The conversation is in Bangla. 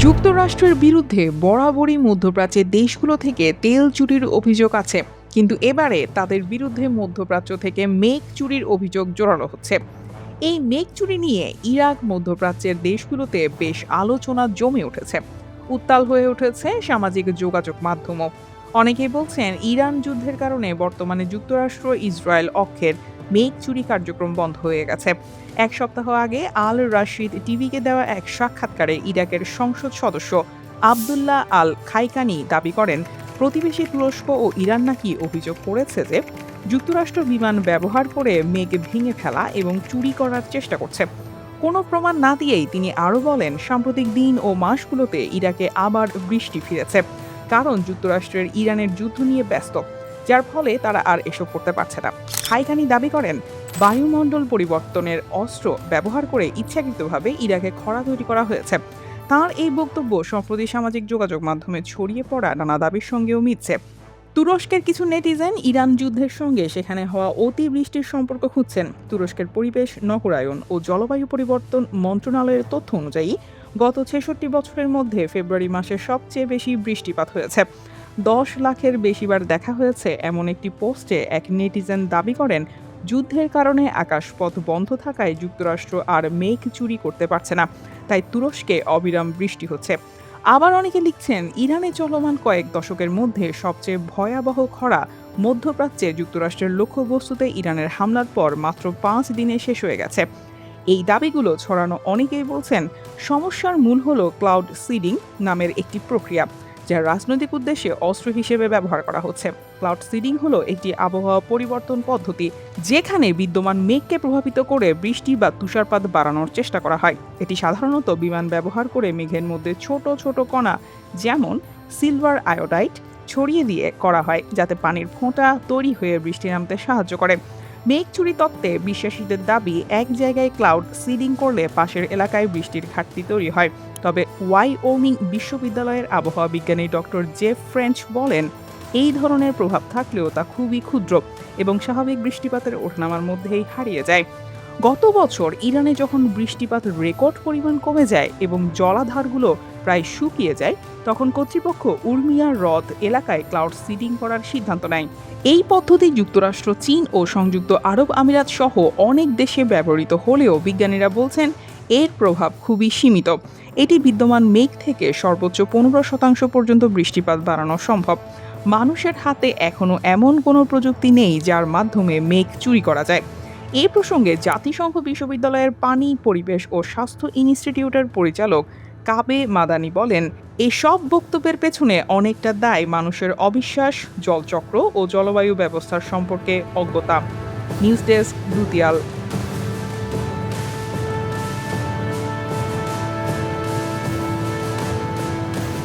যুক্তরাষ্ট্রের বিরুদ্ধে বরাবরই মধ্যপ্রাচ্যের দেশগুলো থেকে তেল চুরির অভিযোগ আছে, কিন্তু এবারে তাদের বিরুদ্ধে মধ্যপ্রাচ্য থেকে মেঘ চুরির অভিযোগ জোরালো হচ্ছে। এই মেঘ চুরি নিয়ে ইরাক মধ্যপ্রাচ্যের দেশগুলোতে বেশ আলোচনা জমে উঠেছে। উত্তাল হয়ে উঠেছে সামাজিক যোগাযোগ মাধ্যমও। অনেকেই বলছেন ইরান যুদ্ধের কারণে বর্তমানে যুক্তরাষ্ট্র ইসরায়েল অক্ষের মেঘ চুরি কার্যক্রম বন্ধ হয়ে গেছে। এক সপ্তাহ আগে আল রাশিদ টিভিকে দেওয়া এক সাক্ষাৎকারে ইরাকের সংসদ সদস্য আবদুল্লাহ আল খাইকানি দাবি করেন, প্রতিবেশী তুরস্ক ও ইরান নাকি অভিযোগ করেছে যে যুক্তরাষ্ট্র বিমান ব্যবহার করে মেঘ ভেঙে ফেলা এবং চুরি করার চেষ্টা করছে। কোনো প্রমাণ না দিয়েই তিনি আরও বলেন, সাম্প্রতিক দিন ও মাসগুলোতে ইরাকে আবার বৃষ্টি ফিরেছে, কারণ যুক্তরাষ্ট্রের ইরানের যুদ্ধ নিয়ে ব্যস্ত, যার ফলে তারা আর এসব করতে পারছে না। খাইকানি দাবি করেন, বায়ুমণ্ডল পরিবর্তনের অস্ত্র ব্যবহার করে ইচ্ছাকৃতভাবে ইরাকে খরা তৈরি করা হয়েছে। তাঁর এই বক্তব্য সম্প্রতি সামাজিক যোগাযোগ মাধ্যমে ছড়িয়ে পড়া নানা দাবির সঙ্গেও মিলছে। তুরস্কের কিছু নেটিজেন ইরান যুদ্ধের সঙ্গে সেখানে হওয়া অতিবৃষ্টির সম্পর্ক খুঁজছেন। তুরস্কের পরিবেশ, নগরায়ন ও জলবায়ু পরিবর্তন মন্ত্রণালয়ের তথ্য অনুযায়ী গত ৬৬ বছরের মধ্যে ফেব্রুয়ারি মাসে সবচেয়ে বেশি বৃষ্টিপাত হয়েছে। ১০ লাখের বেশিবার দেখা হয়েছে এমন একটি পোস্টে এক নেটিজেন দাবি করেন, যুদ্ধের কারণে আকাশপথ বন্ধ থাকায় যুক্তরাষ্ট্র আর মেঘ চুরি করতে পারছে না, তাই তুরস্কে অবিরাম বৃষ্টি হচ্ছে। আবার অনেকে লিখছেন, ইরানে চলমান কয়েক দশকের মধ্যে সবচেয়ে ভয়াবহ খরা মধ্যপ্রাচ্যে যুক্তরাষ্ট্রের লক্ষ্যবস্তুতে ইরানের হামলার পর মাত্র ৫ দিনে শেষ হয়ে গেছে। এই দাবিগুলো ছড়ানো অনেকেই বলছেন, সমস্যার মূল হলো ক্লাউড সিডিং নামের একটি প্রক্রিয়া, যা রাজনৈতিক উদ্দেশ্যে অস্ত্র হিসেবে ব্যবহার করা হচ্ছে। ক্লাউড সিডিং হলো একটি আবহাওয়া পরিবর্তন পদ্ধতি, যেখানে বিদ্যমান মেঘকে প্রভাবিত করে বৃষ্টি বা তুষারপাত বাড়ানোর চেষ্টা করা হয়। এটি সাধারণত বিমান ব্যবহার করে মেঘের মধ্যে ছোট ছোট কণা, যেমন সিলভার আয়োডাইড, ছড়িয়ে দিয়ে করা হয়, যাতে পানির ফোঁটা তৈরি হয়ে বৃষ্টি নামতে সাহায্য করে। মেঘ চুরি তত্ত্বে বিশ্বাসীদের দাবি, এক জায়গায় ক্লাউড সিডিং করলে পাশের এলাকায় বৃষ্টির ঘাটতি তৈরি হয়। তবে ওয়াইওমিং বিশ্ববিদ্যালয়ের আবহাওয়া বিজ্ঞানী ডক্টর জেফ ফ্রেঞ্চ বলেন, এই ধরনের প্রভাব থাকলেও তা খুবই ক্ষুদ্র এবং স্বাভাবিক বৃষ্টিপাতের ওঠানামার মধ্যেই হারিয়ে যায়। গত বছর ইরানে যখন বৃষ্টিপাত রেকর্ড পরিমাণ কমে যায় এবং জলাধারগুলো প্রায় শুকিয়ে যায়, তখন কর্তৃপক্ষ উর্মিয়া হ্রদ এলাকায় ক্লাউড সিডিং করার সিদ্ধান্ত নেয়। এই পদ্ধতি যুক্তরাষ্ট্র, চীন ও সংযুক্ত আরব আমিরাত সহ অনেক দেশে ব্যবহৃত হলেও বিজ্ঞানীরা বলছেন এর প্রভাব খুবই সীমিত। এটি বিদ্যমান মেঘ থেকে সর্বোচ্চ ১৫% পর্যন্ত বৃষ্টিপাত বাড়ানো সম্ভব। মানুষের হাতে এখনও এমন কোনো প্রযুক্তি নেই যার মাধ্যমে মেঘ চুরি করা যায়। এ প্রসঙ্গে জাতিসংঘ বিশ্ববিদ্যালয়ের পানি, পরিবেশ ও স্বাস্থ্য ইনস্টিটিউটের পরিচালক কাবে মাদানি বলেন, এসব বক্তব্যের পেছনে অনেকটা দায় মানুষের অবিশ্বাস, জলচক্র ও জলবায়ু ব্যবস্থার সম্পর্কে অজ্ঞতা। News desk, দ্রুতিয়াল।